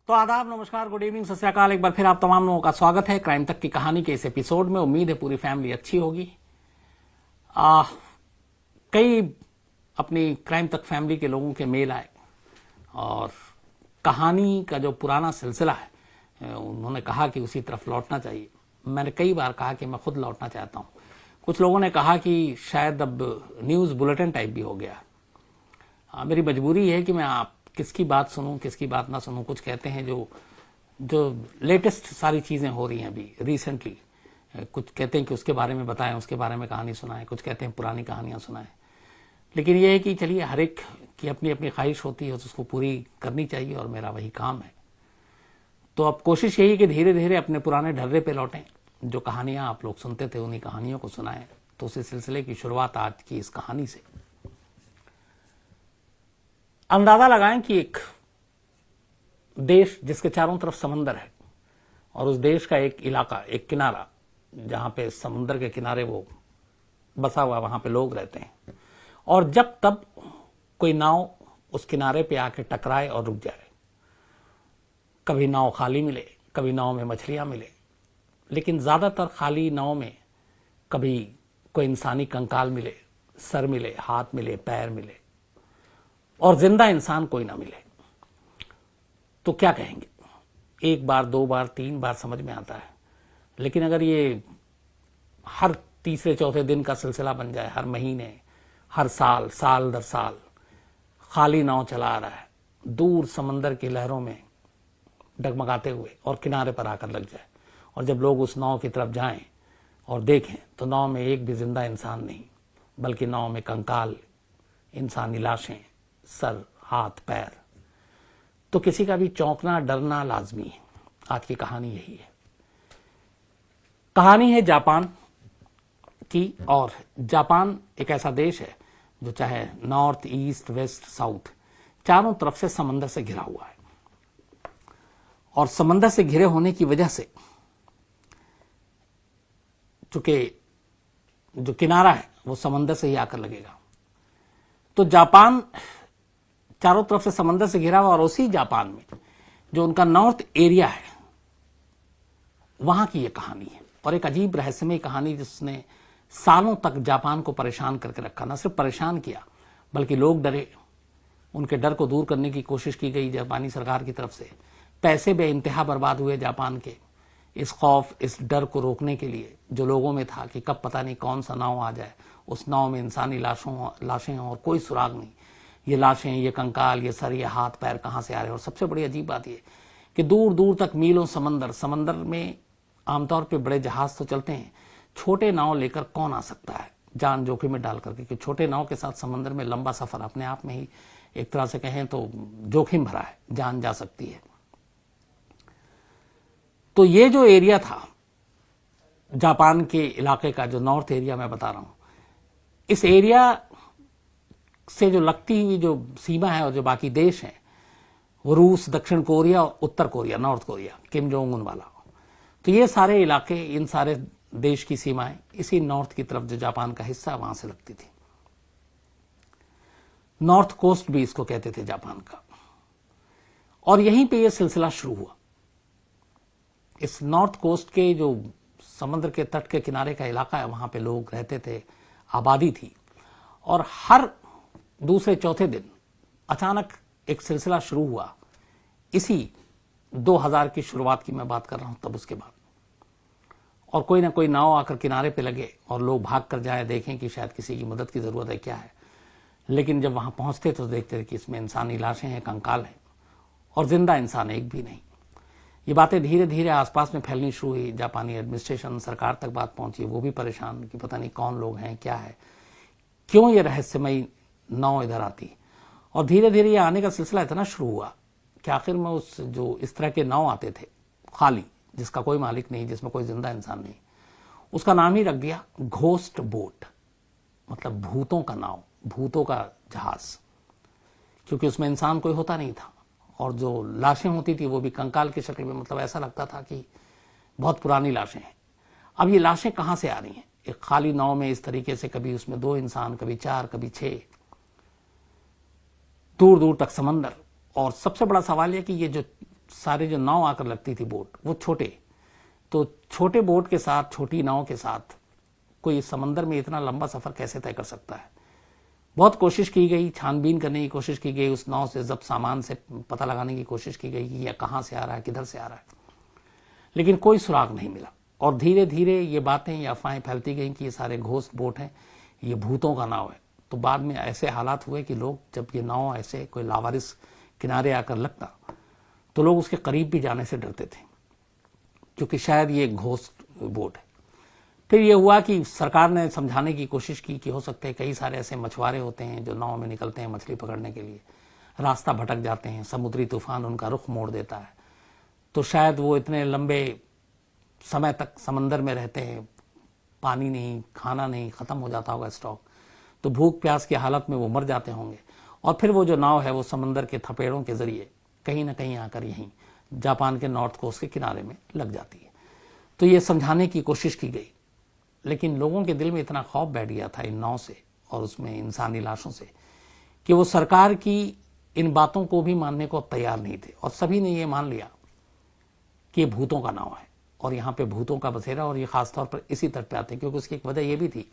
तो आदाब, नमस्कार, गुड इवनिंग, सत श्री अकाल। एक बार फिर आप तमाम लोगों का स्वागत है क्राइम तक की कहानी के इस एपिसोड में। उम्मीद है पूरी फैमिली अच्छी होगी। कई अपनी क्राइम तक फैमिली के लोगों के मेल आए और कहानी का जो पुराना सिलसिला है उन्होंने कहा कि उसी तरफ लौटना चाहिए। मैंने कई बार कहा कि मैं खुद लौटना चाहता हूं। कुछ लोगों ने कहा कि शायद अब न्यूज बुलेटिन टाइप भी हो गया। मेरी मजबूरी है कि मैं आप किसकी बात सुनूं, किसकी बात ना सुनूं। कुछ कहते हैं जो लेटेस्ट सारी चीजें हो रही हैं अभी रिसेंटली, कुछ कहते हैं कि उसके बारे में बताएं, उसके बारे में कहानी सुनाएं, कुछ कहते हैं पुरानी कहानियां सुनाएं। लेकिन यह है कि चलिए, हर एक की अपनी अपनी ख्वाहिश होती है तो उसको पूरी करनी चाहिए और मेरा वही काम है। तो अब कोशिश यही है कि धीरे धीरे अपने पुराने ढर्रे पे लौटें। जो कहानियां आप लोग सुनते थे उन्हीं कहानियों को सुनाएं। तो उसी सिलसिले की शुरुआत आज की इस कहानी से। अंदाजा लगाएं कि एक देश जिसके चारों तरफ समंदर है और उस देश का एक इलाका, एक किनारा, जहां पे समुद्र के किनारे वो बसा हुआ, वहां पे लोग रहते हैं, और जब तब कोई नाव उस किनारे पे आके टकराए और रुक जाए। कभी नाव खाली मिले, कभी नाव में मछलियां मिले, लेकिन ज्यादातर खाली नाव में कभी कोई इंसानी कंकाल मिले, सर मिले, हाथ मिले, पैर मिले, और जिंदा इंसान कोई ना मिले। तो क्या कहेंगे? एक बार, दो बार, तीन बार समझ में आता है, लेकिन अगर ये हर तीसरे चौथे दिन का सिलसिला बन जाए, हर महीने, हर साल, साल दर साल खाली नाव चला रहा है दूर समंदर की लहरों में डगमगाते हुए और किनारे पर आकर लग जाए, और जब लोग उस नाव की तरफ जाएं और देखें तो नाव में एक भी जिंदा इंसान नहीं, बल्कि नाव में कंकाल, इंसानी लाशें, सर, हाथ, पैर, तो किसी का भी चौंकना, डरना लाजमी है। आज की कहानी यही है। कहानी है जापान की, और जापान एक ऐसा देश है जो चाहे नॉर्थ, ईस्ट, वेस्ट, साउथ, चारों तरफ से समंदर से घिरा हुआ है। और समंदर से घिरे होने की वजह से चूंकि जो किनारा है वो समंदर से ही आकर लगेगा, तो जापान चारों तरफ से समंदर से घिरा हुआ, और उसी जापान में जो उनका नॉर्थ एरिया है वहां की यह कहानी है। और एक अजीब रहस्यमय कहानी जिसने सालों तक जापान को परेशान करके रखा। न सिर्फ परेशान किया, बल्कि लोग डरे। उनके डर को दूर करने की कोशिश की गई जापानी सरकार की तरफ से। पैसे बेइंतहा बर्बाद हुए जापान के इस खौफ, इस डर को रोकने के लिए जो लोगों में था कि कब पता नहीं कौन सा नाव आ जाए, उस नाव में इंसानी लाशें और कोई सुराग नहीं। ये लाशें, ये कंकाल, ये सर, ये हाथ पैर कहां से आ रहे हैं। और सबसे बड़ी अजीब बात यह कि दूर दूर तक मीलों समंदर में आमतौर पे बड़े जहाज तो चलते हैं, छोटे नाव लेकर कौन आ सकता है जान जोखिम में डाल करके? कि छोटे नाव के साथ समंदर में लंबा सफर अपने आप में ही एक तरह से कहें तो जोखिम भरा है, जान जा सकती है। तो ये जो एरिया था जापान के इलाके का, जो नॉर्थ एरिया मैं बता रहा हूं, इस एरिया से जो लगती हुई जो सीमा है और जो बाकी देश हैं, वो रूस, दक्षिण कोरिया और उत्तर Korea, North Korea, Kim Jong Un वाला। तो ये सारे इलाके, इन सारे देश की सीमाएं इसी नॉर्थ की तरफ जो जापान का हिस्सा वहां से लगती थी। नॉर्थ कोस्ट भी इसको कहते थे जापान का। और यहीं पे ये सिलसिला शुरू हुआ। इस नॉर्थ कोस्ट के जो समुद्र के तट के किनारे का इलाका है, वहां पे लोग रहते थे, आबादी थी। और हर दूसरे चौथे दिन अचानक एक सिलसिला शुरू हुआ। इसी 2000 की शुरुआत की मैं बात कर रहा हूं, तब उसके बाद, और कोई ना कोई नाव आकर किनारे पे लगे और लोग भाग कर जाए, देखें कि शायद किसी की मदद की जरूरत है, क्या है। लेकिन जब वहां पहुंचते तो देखते कि इसमें इंसानी लाशें हैं, कंकाल हैं, और जिंदा इंसान एक भी नहीं। ये बातें धीरे धीरे आसपास में फैलनी शुरू हुई। जापानी एडमिनिस्ट्रेशन, सरकार तक बात पहुंची। वो भी परेशान कि पता नहीं कौन लोग हैं, क्या है, क्यों ये रहस्यमयी नाव इधर आती। और धीरे धीरे ये आने का सिलसिला इतना शुरू हुआ कि आखिर में उस जो इस तरह के नाव आते थे खाली, जिसका कोई मालिक नहीं, जिसमें कोई जिंदा इंसान नहीं, उसका नाम ही रख दिया घोस्ट बोट, मतलब भूतों का नाव, भूतों का जहाज। क्योंकि उसमें इंसान कोई होता नहीं था, और जो लाशें होती थी वो भी कंकाल की शक्ल में, मतलब ऐसा लगता था कि बहुत पुरानी लाशें हैं। अब ये लाशें कहां से आ रही हैं? एक खाली नाव में इस तरीके से, कभी उसमें 2 इंसान, कभी 4, कभी 6, दूर दूर तक समंदर। और सबसे बड़ा सवाल यह कि ये जो सारे जो नाव आकर लगती थी बोट वो छोटे, तो छोटे बोट के साथ, छोटी नाव के साथ कोई समंदर में इतना लंबा सफर कैसे तय कर सकता है। बहुत कोशिश की गई, छानबीन करने की कोशिश की गई, उस नाव से जब्त सामान से पता लगाने की कोशिश की गई कि यह कहां से आ रहा है, किधर से आ रहा है, लेकिन कोई सुराग नहीं मिला। और धीरे धीरे ये बातें, ये अफवाहें फैलती गई कि ये सारे घोस्ट बोट हैं, ये भूतों का नाव है। तो बाद में ऐसे हालात हुए कि लोग, जब ये नाव ऐसे कोई लावारिस किनारे आकर लगता तो लोग उसके करीब भी जाने से डरते थे, क्योंकि शायद ये घोस्ट बोट है। फिर ये हुआ कि सरकार ने समझाने की कोशिश की कि हो सकता है कई सारे ऐसे मछुआरे होते हैं जो नाव में निकलते हैं मछली पकड़ने के लिए, रास्ता भटक जाते हैं, समुद्री तूफान उनका रुख मोड़ देता है, तो शायद वो इतने लंबे समय तक समंदर में रहते हैं, पानी नहीं, खाना नहीं, खत्म हो जाता होगा स्टॉक, तो भूख प्यास की हालत में वो मर जाते होंगे, और फिर वो जो नाव है वो समंदर के थपेड़ों के जरिए कहीं ना कहीं आकर यहीं जापान के नॉर्थ कोस्ट के किनारे में लग जाती है। तो ये समझाने की कोशिश की गई, लेकिन लोगों के दिल में इतना खौफ बैठ गया था इन नाव से और उसमें इंसानी लाशों से कि वो सरकार की इन बातों को भी मानने को अब तैयार नहीं थे, और सभी ने ये मान लिया कि ये भूतों का नाव है और यहाँ पे भूतों का बसेरा, और ये खासतौर पर इसी तट पे आते हैं क्योंकि उसकी एक वजह यह भी थी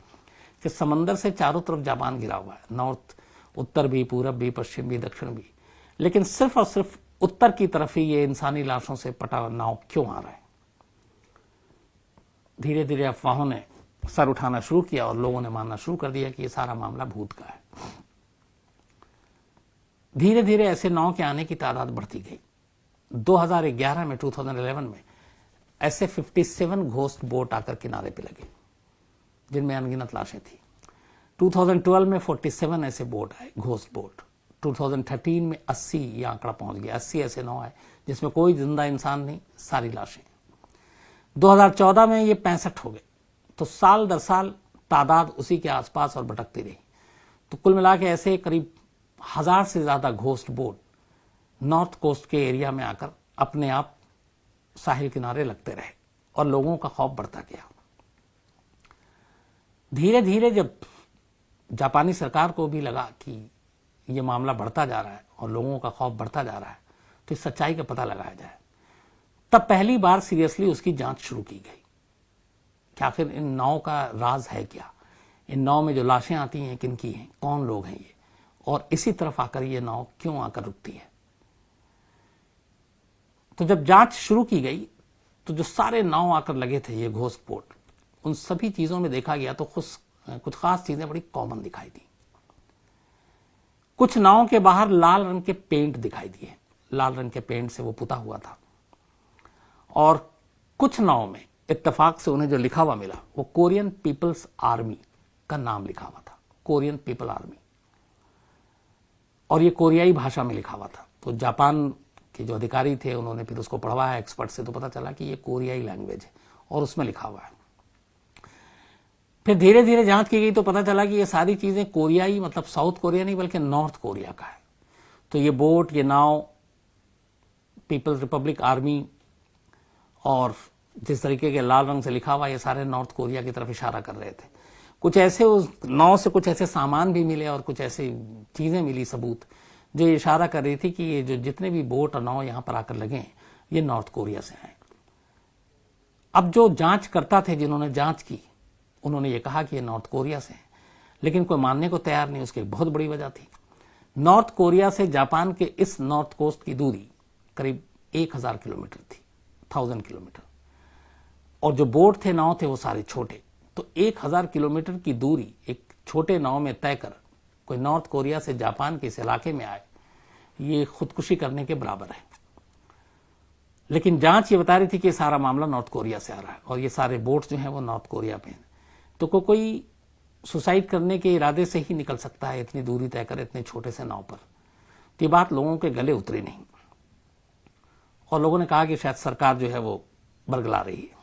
कि समंदर से चारों तरफ जापान घिरा हुआ है, नॉर्थ, उत्तर भी, पूरब भी, पश्चिम भी, दक्षिण भी, लेकिन सिर्फ और सिर्फ उत्तर की तरफ ही ये इंसानी लाशों से पटा नाव क्यों आ रहा है। धीरे धीरे अफवाहों ने सर उठाना शुरू किया और लोगों ने मानना शुरू कर दिया कि ये सारा मामला भूत का है। धीरे धीरे ऐसे नाव के आने की तादाद बढ़ती गई। 2011 में, 2011 में ऐसे 57 घोस्ट बोट आकर किनारे पे लगे जिनमें अनगिनत लाशें थी। 2012 में 47 ऐसे बोट आए, घोस्ट बोट। 2013 में 80 ये आंकड़ा पहुंच गया, 80 ऐसे नाव आए जिसमें कोई जिंदा इंसान नहीं, सारी लाशें। 2014 में ये 65 हो गए। तो साल दर साल तादाद उसी के आसपास और भटकती रही। तो कुल मिला के ऐसे करीब 1000 से ज्यादा घोस्ट बोट नॉर्थ कोस्ट के एरिया में आकर अपने आप साहिल किनारे लगते रहे और लोगों का खौफ बढ़ता गया। धीरे धीरे जब जापानी सरकार को भी लगा कि ये मामला बढ़ता जा रहा है और लोगों का खौफ बढ़ता जा रहा है, तो इस सच्चाई का पता लगाया जाए, तब पहली बार सीरियसली उसकी जांच शुरू की गई कि आखिर इन नाव का राज है क्या, इन नाव में जो लाशें आती हैं किनकी हैं, कौन लोग हैं ये, और इसी तरफ आकर ये नाव क्यों आकर रुकती है। तो जब जांच शुरू की गई तो जो सारे नाव आकर लगे थे ये घोस्ट बोट, उन सभी चीजों में देखा गया तो कुछ खास चीजें बड़ी कॉमन दिखाई दी। कुछ नावों के बाहर लाल रंग के पेंट दिखाई दिए, लाल रंग के पेंट से वो पुता हुआ था, और कुछ नाव में इत्तेफाक से उन्हें जो लिखा हुआ मिला वो कोरियन पीपल्स आर्मी का नाम लिखा हुआ था, कोरियन पीपल आर्मी, और ये कोरियाई भाषा में लिखा हुआ था। तो जापान के जो अधिकारी थे उन्होंने फिर उसको पढ़वाया एक्सपर्ट से, तो पता चला कि ये कोरियाई लैंग्वेज है और उसमें लिखा हुआ है। फिर धीरे धीरे जांच की गई तो पता चला कि ये सारी चीजें कोरियाई, मतलब साउथ कोरिया नहीं बल्कि नॉर्थ कोरिया का है। तो ये बोट, ये नाव पीपल्स रिपब्लिक आर्मी और जिस तरीके के लाल रंग से लिखा हुआ, ये सारे नॉर्थ कोरिया की तरफ इशारा कर रहे थे। कुछ ऐसे उस नाव से कुछ ऐसे सामान भी मिले और कुछ ऐसी चीजें मिली, सबूत, जो इशारा कर रही थी कि ये जो जितने भी बोट और नाव यहां पर आकर लगे ये नॉर्थ कोरिया से आए। अब जो जांच करता थे, जिन्होंने जांच की, उन्होंने ये कहा कि ये नॉर्थ कोरिया से हैं, लेकिन कोई मानने को तैयार नहीं। उसकी एक बहुत बड़ी वजह थी, नॉर्थ कोरिया से जापान के इस नॉर्थ कोस्ट की दूरी करीब 1000 किलोमीटर थी, 1000 किलोमीटर, और जो बोट थे, नाव थे, वो सारे छोटे। तो 1000 किलोमीटर की दूरी एक छोटे नाव में तय कर कोई नॉर्थ कोरिया से जापान के इस इलाके में आए, ये खुदकुशी करने के बराबर है। लेकिन जांच ये बता रही थी कि सारा मामला नॉर्थ कोरिया से आ रहा है और ये सारे बोट जो हैं वो नॉर्थ कोरिया पे हैं। तो कोई सुसाइड करने के इरादे से ही निकल सकता है इतनी दूरी तय कर इतने छोटे से नाव पर। तो ये बात लोगों के गले उतरी नहीं और लोगों ने कहा कि शायद सरकार जो है वो बरगला रही है।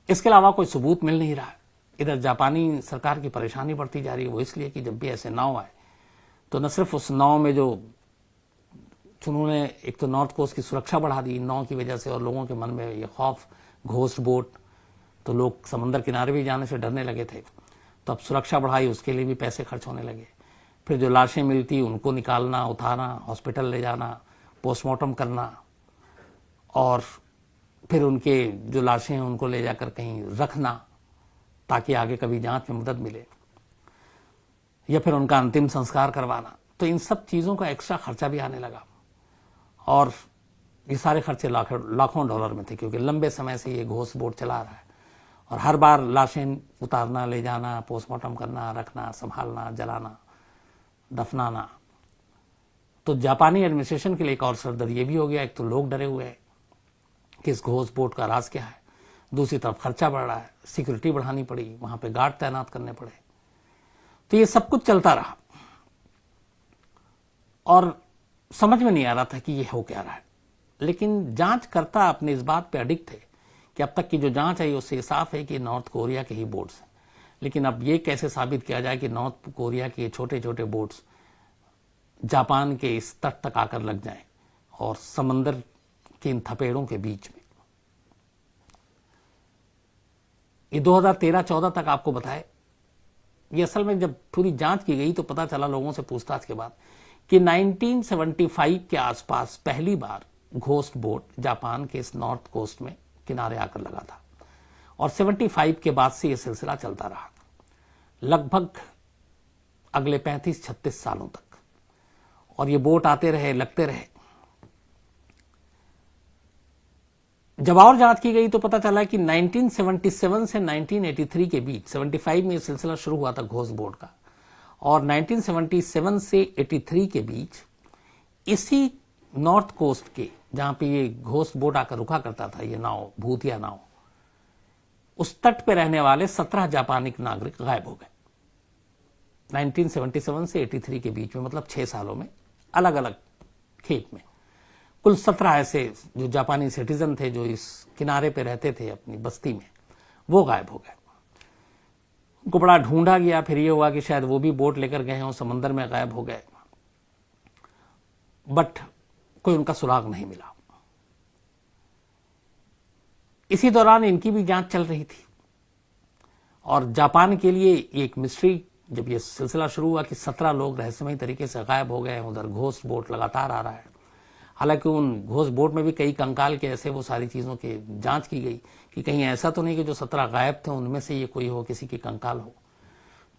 इसके अलावा कोई सबूत मिल नहीं रहा है। इधर जापानी सरकार की परेशानी बढ़ती जा रही है, वो इसलिए कि जब भी ऐसे नाव आए तो न सिर्फ उस नाव में जो उन्होंने एक तो नॉर्थ कोस्ट की सुरक्षा बढ़ा दी नाव की वजह से, और लोगों के मन में ये खौफ, घोस्ट बोट, तो लोग समंदर किनारे भी जाने से डरने लगे थे। तो अब सुरक्षा बढ़ाई, उसके लिए भी पैसे खर्च होने लगे। फिर जो लाशें मिलती उनको निकालना, उठाना, हॉस्पिटल ले जाना, पोस्टमार्टम करना, और फिर उनके जो लाशें हैं उनको ले जाकर कहीं रखना ताकि आगे कभी जांच में मदद मिले, या फिर उनका अंतिम संस्कार करवाना। तो इन सब चीज़ों का एक्स्ट्रा खर्चा भी आने लगा और ये सारे खर्चे लाखों डॉलर में थे, क्योंकि लंबे समय से ये घोष बोर्ड चला रहा है और हर बार लाशें उतारना, ले जाना, पोस्टमार्टम करना, रखना, संभालना, जलाना, दफनाना। तो जापानी एडमिनिस्ट्रेशन के लिए एक और सरदर्द ये भी हो गया, एक तो लोग डरे हुए हैं कि इस घोष बोर्ड का राज क्या है, दूसरी तरफ खर्चा बढ़ रहा है, सिक्योरिटी बढ़ानी पड़ी, वहां पे गार्ड तैनात करने पड़े। तो ये सब कुछ चलता रहा और समझ में नहीं आ रहा था कि ये हो क्या रहा है। लेकिन जांचकर्ता अपने इस बात पे अडिग थे कि अब तक की जो जांच आई उससे साफ है कि नॉर्थ कोरिया के ही बोर्ड्स हैं। लेकिन अब ये कैसे साबित किया जाए कि नॉर्थ कोरिया के छोटे छोटे बोर्ड्स जापान के इस तट तक आकर लग जाएं और समंदर के इन थपेड़ों के बीच में। ये 2013-14 तक आपको बताए। ये असल में जब पूरी जांच की गई तो पता चला लोगों से पूछताछ के बाद कि 1975 के आसपास पहली बार घोस्ट बोट जापान के इस नॉर्थ कोस्ट में किनारे आकर लगा था और 75 के बाद से यह सिलसिला चलता रहा लगभग अगले 35-36 सालों तक। और ये बोट आते रहे, लगते रहे। जब और जांच की गई तो पता चला कि 1977 से 1983 के बीच, 75 में यह सिलसिला शुरू हुआ था घोस्ट बोट का, और 1977 से 83 के बीच इसी नॉर्थ कोस्ट के जहां पे ये घोस्ट बोट आकर रुका करता था, ये नाव, भूतिया नाव, उस तट पे रहने वाले 17 जापानी नागरिक गायब हो गए 1977 से 83 के बीच में, मतलब 6 सालों में, अलग अलग खेप में। कुल 17 ऐसे जो जापानी सिटीजन थे जो इस किनारे पे रहते थे अपनी बस्ती में, वो गायब हो गए। उनको बड़ा ढूंढा गया, फिर ये हुआ कि शायद वो भी बोट लेकर गए हों, समंदर में गायब हो गए, बट कोई उनका सुराग नहीं मिला। इसी दौरान इनकी भी जांच चल रही थी और जापान के लिए एक मिस्ट्री, जब ये सिलसिला शुरू हुआ कि 17 लोग रहस्यमयी तरीके से गायब हो गए, उधर घोस्ट बोट लगातार आ रहा है। हालांकि उन घोस्ट बोट में भी कई कंकाल के ऐसे, वो सारी चीजों की जांच की गई कि कहीं ऐसा तो नहीं कि जो 17 गायब थे उनमें से ये कोई हो, किसी की कंकाल हो।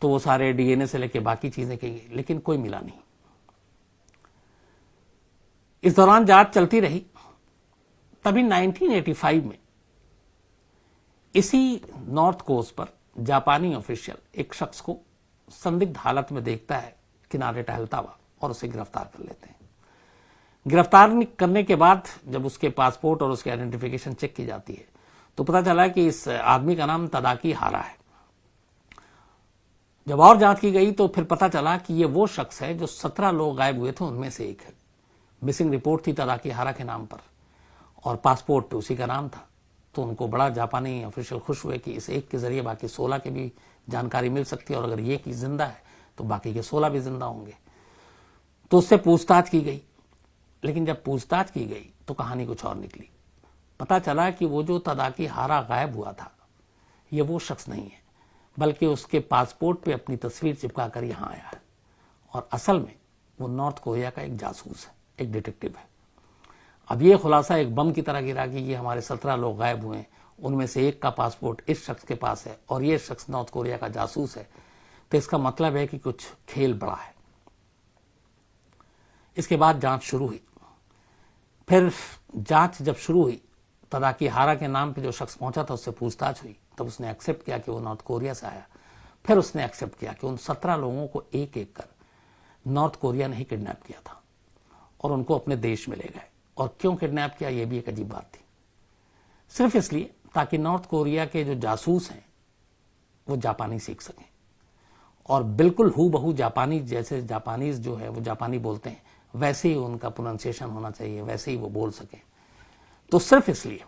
तो वो सारे डीएनए से लेके बाकी चीजें की गई, लेकिन कोई मिला नहीं। इस दौरान जांच चलती रही। तभी 1985 में इसी नॉर्थ कोस्ट पर जापानी ऑफिशियल एक शख्स को संदिग्ध हालत में देखता है, किनारे टहलता हुआ, और उसे गिरफ्तार कर लेते हैं। गिरफ्तार करने के बाद जब उसके पासपोर्ट और उसके आइडेंटिफिकेशन चेक की जाती है तो पता चला कि इस आदमी का नाम तदाकी हारा है। जब और जांच की गई तो फिर पता चला कि ये वो शख्स है जो 17 लोग गायब हुए थे उनमें से एक है। मिसिंग रिपोर्ट थी तदाकी हारा के नाम पर और पासपोर्ट उसी का नाम था। तो उनको बड़ा जापानी ऑफिशियल खुश हुए कि इस एक के जरिए बाकी 16 की भी जानकारी मिल सकती है, और अगर ये की जिंदा है तो बाकी के 16 भी जिंदा होंगे। तो उससे पूछताछ की गई, लेकिन जब पूछताछ की गई तो कहानी कुछ और निकली। पता चला कि वो जो तदाकी हारा गायब हुआ था ये वो शख्स नहीं है, बल्कि उसके पासपोर्ट पे अपनी तस्वीर चिपकाकर यहां आया है, और असल में वो नॉर्थ कोरिया का एक जासूस है, एक डिटेक्टिव है। अब ये खुलासा एक बम की तरह गिरा कि ये हमारे 17 लोग गायब हुए हैं, उनमें से एक का पासपोर्ट इस शख्स के पास है और ये शख्स नॉर्थ कोरिया का जासूस है। तो इसका मतलब है कि कुछ खेल बड़ा है। इसके बाद जांच शुरू हुई। फिर जांच जब शुरू हुई, तदाकी हारा के नाम पे जो शख्स पहुंचा था उससे पूछताछ हुई, तब उसने एक्सेप्ट किया कि वो नॉर्थ कोरिया से आया। फिर उसने एक्सेप्ट किया कि उन 17 लोगों को एक एक कर नॉर्थ कोरिया ने ही किडनैप किया था और उनको अपने देश में ले गए। और क्यों किडनैप किया, यह भी एक अजीब बात थी। सिर्फ इसलिए ताकि नॉर्थ कोरिया के जो जासूस हैं वो जापानी सीख सकें और बिल्कुल हूबहू जापानी, जैसे जापानीज जो है वो जापानी बोलते हैं वैसे ही उनका प्रोनाउंसिएशन होना चाहिए, वैसे ही वो बोल सके। तो सिर्फ इसलिए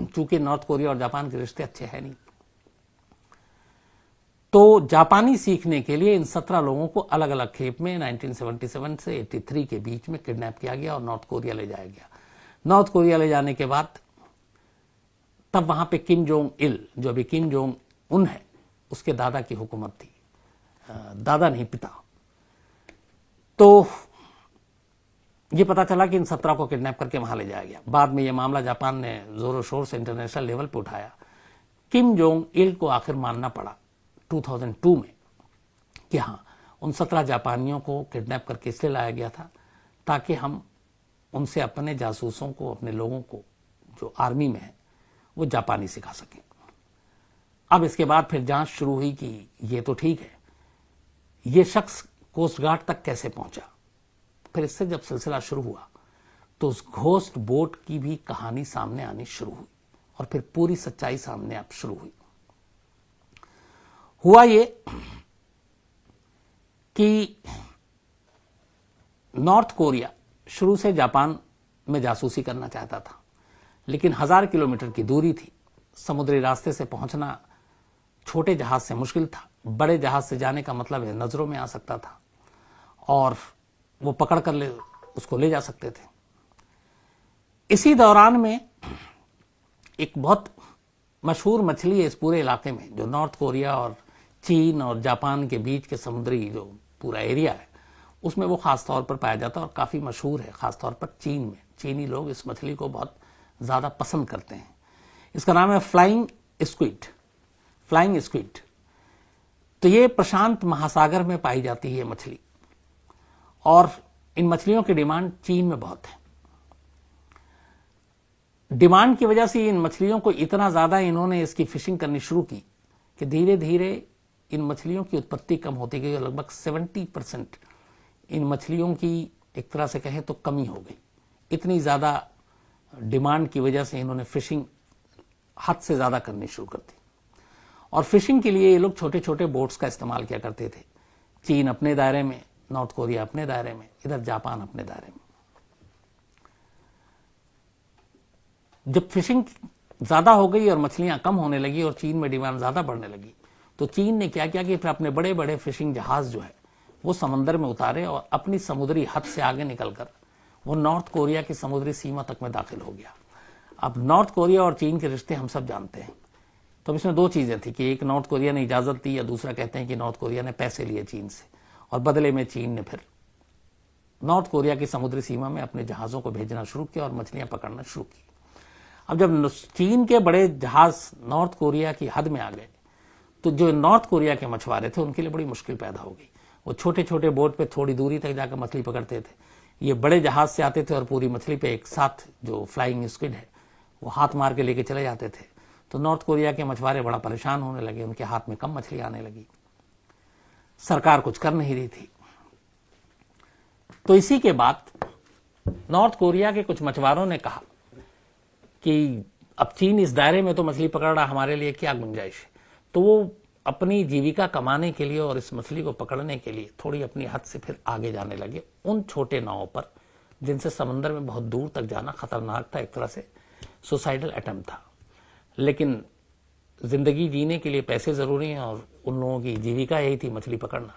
चूंकि नॉर्थ कोरिया और जापान के रिश्ते अच्छे हैं नहीं, तो जापानी सीखने के लिए इन 17 लोगों को अलग अलग खेप में 1977 से 83 के बीच में किडनैप किया गया और नॉर्थ कोरिया ले जाया गया। नॉर्थ कोरिया ले जाने के बाद तब वहां पे किम जोंग इल, जो अभी किम जोंग उन है, उसके दादा की हुकूमत थी, दादा नहीं पिता। तो ये पता चला कि इन 17 को किडनैप करके वहां ले जाया गया। बाद में ये मामला जापान ने जोरों शोर से इंटरनेशनल लेवल पे उठाया। किम जोंग इल को आखिर मानना पड़ा 2002 में कि हाँ, उन 17 जापानियों को किडनैप करके इसलिए लाया गया था ताकि हम उनसे अपने जासूसों को, अपने लोगों को जो आर्मी में है वो जापानी सिखा सकें। अब इसके बाद फिर जांच शुरू हुई कि ये तो ठीक है, ये शख्स कोस्ट गार्ड तक कैसे पहुंचा। फिर इससे जब सिलसिला शुरू हुआ तो उस घोस्ट बोट की भी कहानी सामने आनी शुरू हुई और फिर पूरी सच्चाई सामने अब शुरू हुई। हुआ ये कि नॉर्थ कोरिया शुरू से जापान में जासूसी करना चाहता था, लेकिन 1000 किलोमीटर की दूरी थी, समुद्री रास्ते से पहुंचना छोटे जहाज से मुश्किल था। बड़े जहाज से जाने का मतलब है नजरों में आ सकता था और वो पकड़ कर उसको ले जा सकते थे। इसी दौरान में एक बहुत मशहूर मछली है इस पूरे इलाके में, जो नॉर्थ कोरिया और चीन और जापान के बीच के समुद्री जो पूरा एरिया है उसमें वो खास तौर पर पाया जाता है और काफी मशहूर है, खास तौर पर चीन में। चीनी लोग इस मछली को बहुत ज्यादा पसंद करते हैं। इसका नाम है फ्लाइंग स्क्विड। फ्लाइंग स्क्विड तो ये प्रशांत महासागर में पाई जाती है मछली और इन मछलियों की डिमांड चीन में बहुत है। डिमांड की वजह से इन मछलियों को इतना ज्यादा इन्होंने इसकी फिशिंग करनी शुरू की कि धीरे धीरे इन मछलियों की उत्पत्ति कम होती गई। लगभग 70% इन मछलियों की एक तरह से कहें तो कमी हो गई। इतनी ज्यादा डिमांड की वजह से इन्होंने फिशिंग हद से ज्यादा करनी शुरू कर दी और फिशिंग के लिए ये लोग छोटे छोटे बोट्स का इस्तेमाल किया करते थे। चीन अपने दायरे में, नॉर्थ कोरिया अपने दायरे में, इधर जापान अपने दायरे में। जब फिशिंग ज्यादा हो गई और मछलियां कम होने लगी और चीन में डिमांड ज्यादा बढ़ने लगी तो चीन ने क्या किया कि फिर अपने बड़े बड़े फिशिंग जहाज जो है वो समंदर में उतारे और अपनी समुद्री हद से आगे निकलकर वो नॉर्थ कोरिया की समुद्री सीमा तक में दाखिल हो गया। अब नॉर्थ कोरिया और चीन के रिश्ते हम सब जानते हैं, तो इसमें दो चीजें थी कि एक नॉर्थ कोरिया ने इजाजत दी या दूसरा कहते हैं कि नॉर्थ कोरिया ने पैसे लिए चीन से और बदले में चीन ने फिर नॉर्थ कोरिया की समुद्री सीमा में अपने जहाजों को भेजना शुरू किया और मछलियां पकड़ना शुरू की। अब जब चीन के बड़े जहाज नॉर्थ कोरिया की हद में आ गए तो जो नॉर्थ कोरिया के मछुआरे थे उनके लिए बड़ी मुश्किल पैदा हो गई। वो छोटे छोटे बोट पे थोड़ी दूरी तक जाकर मछली पकड़ते थे, ये बड़े जहाज से आते थे और पूरी मछली पे एक साथ जो फ्लाइंग स्क्विड है वो हाथ मार के लेके चले जाते थे। तो नॉर्थ कोरिया के मछुआरे बड़ा परेशान होने लगे, उनके हाथ में कम मछली आने लगी, सरकार कुछ कर नहीं रही थी। तो इसी के बाद नॉर्थ कोरिया के कुछ मछुआरों ने कहा कि अब चीन इस दायरे में तो मछली पकड़ रहा, हमारे लिए क्या गुंजाइश है। तो वो अपनी जीविका कमाने के लिए और इस मछली को पकड़ने के लिए थोड़ी अपनी हद से फिर आगे जाने लगे उन छोटे नावों पर जिनसे समंदर में बहुत दूर तक जाना खतरनाक था, एक तरह से सुसाइडल अटेम्प्ट था। लेकिन जिंदगी जीने के लिए पैसे जरूरी हैं और उन लोगों की जीविका यही थी मछली पकड़ना।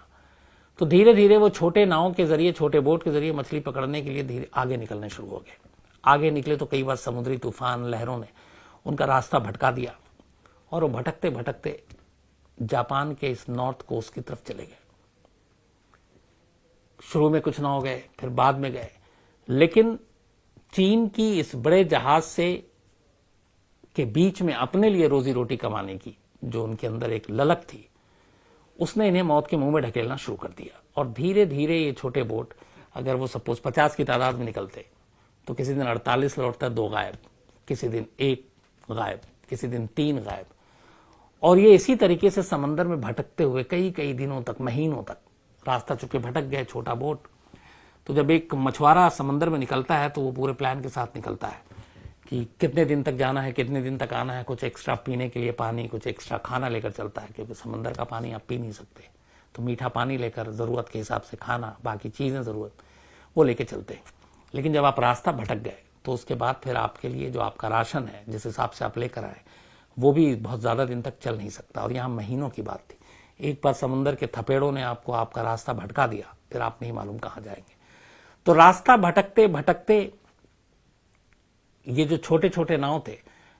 तो धीरे धीरे वो छोटे नावों के जरिए, छोटे बोट के जरिए मछली पकड़ने के लिए धीरे आगे निकलने शुरू हो गए। आगे निकले तो कई बार समुद्री तूफान, लहरों ने उनका रास्ता भटका दिया और वो भटकते भटकते जापान के इस नॉर्थ कोस्ट की तरफ चले गए। शुरू में कुछ नाव गए, फिर बाद में गए, लेकिन चीन की इस बड़े जहाज से के बीच में अपने लिए रोजी रोटी कमाने की जो उनके अंदर एक ललक थी, उसने इन्हें मौत के मुंह में ढकेलना शुरू कर दिया। और धीरे धीरे ये छोटे बोट, अगर वो सपोज 50 की तादाद में निकलते तो किसी दिन 48 लौटता, 2 गायब, किसी दिन 1 गायब, किसी दिन 3 गायब। और ये इसी तरीके से समंदर में भटकते हुए कई कई दिनों तक, महीनों तक रास्ता चुके भटक गए, छोटा बोट। तो जब एक मछुआरा समंदर में निकलता है तो वो पूरे प्लान के साथ निकलता है कि कितने दिन तक जाना है, कितने दिन तक आना है, कुछ एक्स्ट्रा पीने के लिए पानी, कुछ एक्स्ट्रा खाना लेकर चलता है, क्योंकि समंदर का पानी आप पी नहीं सकते। तो मीठा पानी लेकर, जरूरत के हिसाब से खाना, बाकी चीजें जरूरत वो लेके चलते। लेकिन जब आप रास्ता भटक गए तो उसके बाद फिर आपके लिए जो आपका राशन है, जिस हिसाब से आप लेकर आए, वो भी बहुत ज्यादा दिन तक चल नहीं सकता। और यहाँ महीनों की बात थी। एक बार समुद्र के थपेड़ों ने आपको आपका रास्ता भटका दिया, फिर आप नहीं मालूम कहां जाएंगे। तो रास्ता भटकते भटकते ये जो छोटे छोटे नाव थे,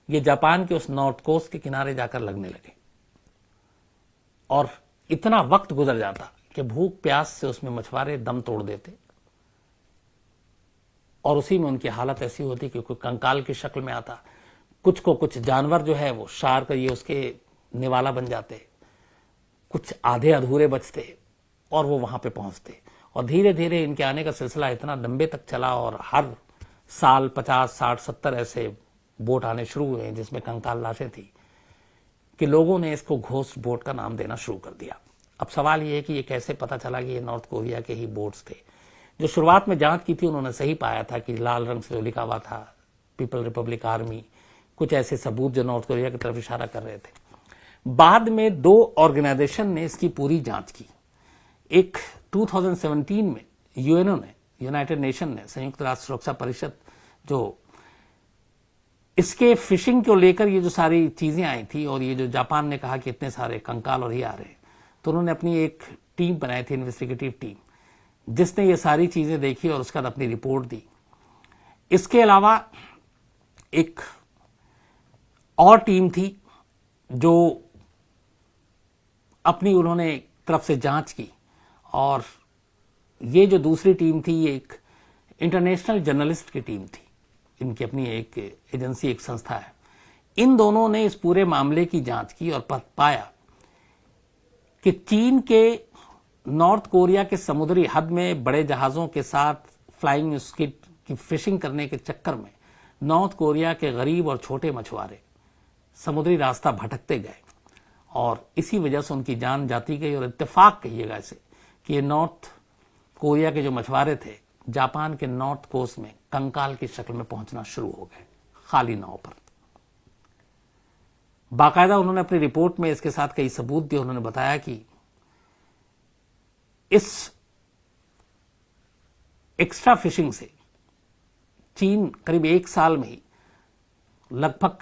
ये जापान के उस नॉर्थ कोस्ट के किनारे जाकर लगने लगे और इतना वक्त गुजर जाता कि भूख प्यास से उसमें मछुआरे दम तोड़ देते। और उसी में उनकी हालत ऐसी होती कि कोई कंकाल की शक्ल में आता, कुछ को कुछ जानवर जो है वो शार्क ये उसके निवाला बन जाते, कुछ आधे अधूरे बचते और वो वहां पे पहुंचते। और धीरे धीरे इनके आने का सिलसिला इतना लंबे तक चला और हर साल 50, 60, 70 ऐसे बोट आने शुरू हुए जिसमें कंकाल लाशें थी कि लोगों ने इसको घोस्ट बोट का नाम देना शुरू कर दिया। अब सवाल ये है कि ये कैसे पता चला कि ये नॉर्थ कोरिया के ही बोट्स थे। जो शुरुआत में जांच की थी उन्होंने सही पाया था कि लाल रंग से जो लिखा हुआ था पीपल रिपब्लिक आर्मी, कुछ ऐसे सबूत जो नॉर्थ कोरिया की तरफ इशारा कर रहे थे। बाद में 2 ऑर्गेनाइजेशन ने इसकी पूरी जांच की। एक 2017 में यूएनओ ने, यूनाइटेड नेशन ने, संयुक्त राष्ट्र सुरक्षा परिषद, जो इसके फिशिंग को लेकर ये जो सारी चीजें आई थी और ये जो जापान ने कहा कि इतने सारे कंकाल और ये आ रहे हैं, तो उन्होंने अपनी एक टीम बनाई थी, इन्वेस्टिगेटिव टीम, जिसने ये सारी चीजें देखी और उसके बाद अपनी रिपोर्ट दी। इसके अलावा एक और टीम थी जो अपनी उन्होंने तरफ से जांच की, और ये जो दूसरी टीम थी ये एक इंटरनेशनल जर्नलिस्ट की टीम थी। इनकी अपनी एक एजेंसी, एक संस्था है। इन दोनों ने इस पूरे मामले की जांच की और पाया कि चीन के नॉर्थ कोरिया के समुद्री हद में बड़े जहाजों के साथ फ्लाइंग स्क्विड की फिशिंग करने के चक्कर में नॉर्थ कोरिया के गरीब और छोटे मछुआरे समुद्री रास्ता भटकते गए और इसी वजह से उनकी जान जाती गई। और इत्तेफाक कहिएगा इसे कि ये नॉर्थ कोरिया के जो मछुआरे थे जापान के नॉर्थ कोस्ट में कंकाल की शक्ल में पहुंचना शुरू हो गए, खाली नाव पर। बाकायदा उन्होंने अपनी रिपोर्ट में इसके साथ कई सबूत दिए। उन्होंने बताया कि इस एक्स्ट्रा फिशिंग से चीन करीब 1 साल में ही लगभग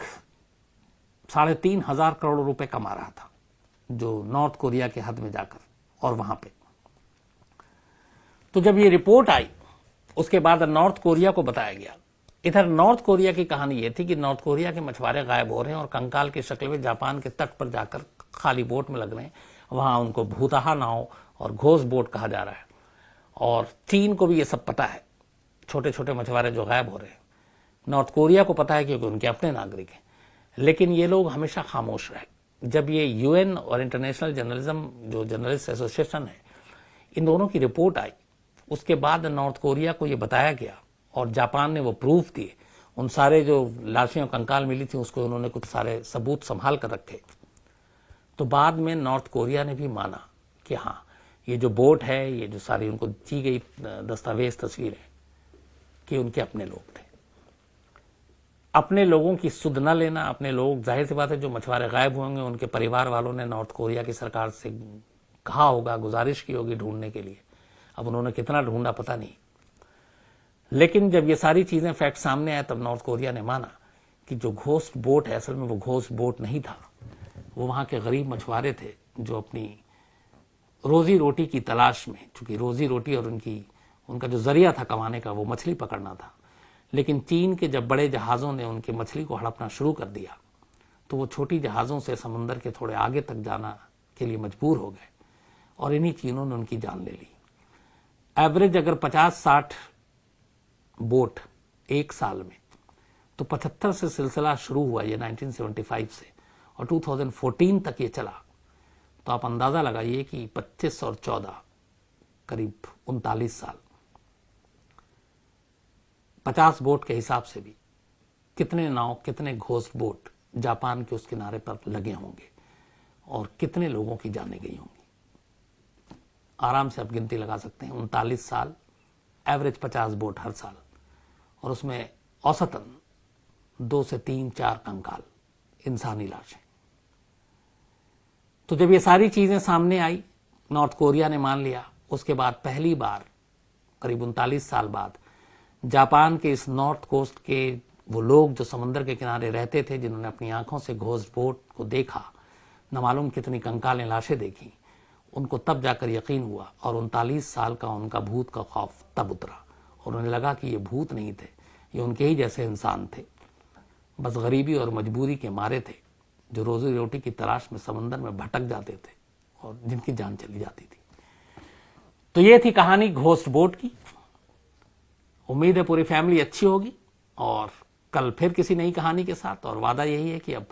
3,500 करोड़ रुपए कमा रहा था, जो नॉर्थ कोरिया के हद में जाकर और वहां पे। तो जब ये रिपोर्ट आई उसके बाद नॉर्थ कोरिया को बताया गया। इधर नॉर्थ कोरिया की कहानी यह थी कि नॉर्थ कोरिया के मछुआरे गायब हो रहे हैं और कंकाल की शक्ल में जापान के तट पर जाकर खाली बोट में लग रहे हैं। वहां उनको भूतहा नाव और घोस्ट बोट कहा जा रहा है। और चीन को भी ये सब पता है, छोटे छोटे मछुआरे जो गायब हो रहे हैं। नॉर्थ कोरिया को पता है क्योंकि उनके अपने नागरिक हैं, लेकिन ये लोग हमेशा खामोश रहे। जब ये यूएन और इंटरनेशनल जर्नलिज्म जो जर्नलिस्ट एसोसिएशन है, इन दोनों की रिपोर्ट आई, उसके बाद नॉर्थ कोरिया को ये बताया गया और जापान ने वो प्रूफ दिए। उन सारे जो लाशें और कंकाल मिली थी उसको उन्होंने कुछ सारे सबूत संभाल कर रखे। तो बाद में नॉर्थ कोरिया ने भी माना कि हाँ, ये जो बोट है, ये जो सारी उनको दी गई दस्तावेज, तस्वीरें, कि उनके अपने लोग थे। अपने लोगों की सुध न लेना, अपने लोग, जाहिर सी बात है जो मछुआरे गायब होंगे उनके परिवार वालों ने नॉर्थ कोरिया की सरकार से कहा होगा, गुजारिश की होगी ढूंढने के लिए। अब उन्होंने कितना ढूंढा पता नहीं, लेकिन जब ये सारी चीजें फैक्ट सामने आए तब नॉर्थ कोरिया ने माना कि जो घोस्ट बोट है असल में वो घोस्ट बोट नहीं था, वो वहां के गरीब मछुआरे थे जो अपनी रोजी रोटी की तलाश में, चूंकि रोजी रोटी और उनका जो जरिया था कमाने का वो मछली पकड़ना था। लेकिन चीन के जब बड़े जहाजों ने उनके मछली को हड़पना शुरू कर दिया तो वो छोटी जहाजों से समुद्र के थोड़े आगे तक जाना के लिए मजबूर हो गए और इन्हीं चीनों ने उनकी जान ले ली। एवरेज अगर 50-60 बोट 1 साल में, तो 75 से सिलसिला शुरू हुआ ये 1975 से और 2014 तक ये चला। तो आप अंदाजा लगाइए कि 25 और 14 करीब 39 साल, 50 बोट के हिसाब से भी कितने नाव, कितने घोस्ट बोट जापान के उस किनारे पर लगे होंगे और कितने लोगों की जानें गई होंगी। आराम से आप गिनती लगा सकते हैं। 39 साल, एवरेज 50 बोट हर साल, और उसमें औसतन 2 से 3-4 कंकाल, इंसानी लाशें। तो जब ये सारी चीजें सामने आई, नॉर्थ कोरिया ने मान लिया। उसके बाद पहली बार करीब 39 साल बाद जापान के इस नॉर्थ कोस्ट के वो लोग जो समुद्र के किनारे रहते थे, जिन्होंने अपनी आंखों से घोस्ट बोट को देखा, न मालूम कितनी कंकालें, लाशें देखी, उनको तब जाकर यकीन हुआ और 39 साल का उनका भूत का खौफ तब उतरा और उन्हें लगा कि ये भूत नहीं थे, ये उनके ही जैसे इंसान थे, बस गरीबी और मजबूरी के मारे थे, जो रोजी रोटी की तलाश में समंदर में भटक जाते थे और जिनकी जान चली जाती थी। तो ये थी कहानी घोस्ट बोट की। उम्मीद है पूरी फैमिली अच्छी होगी और कल फिर किसी नई कहानी के साथ। और वादा यही है कि अब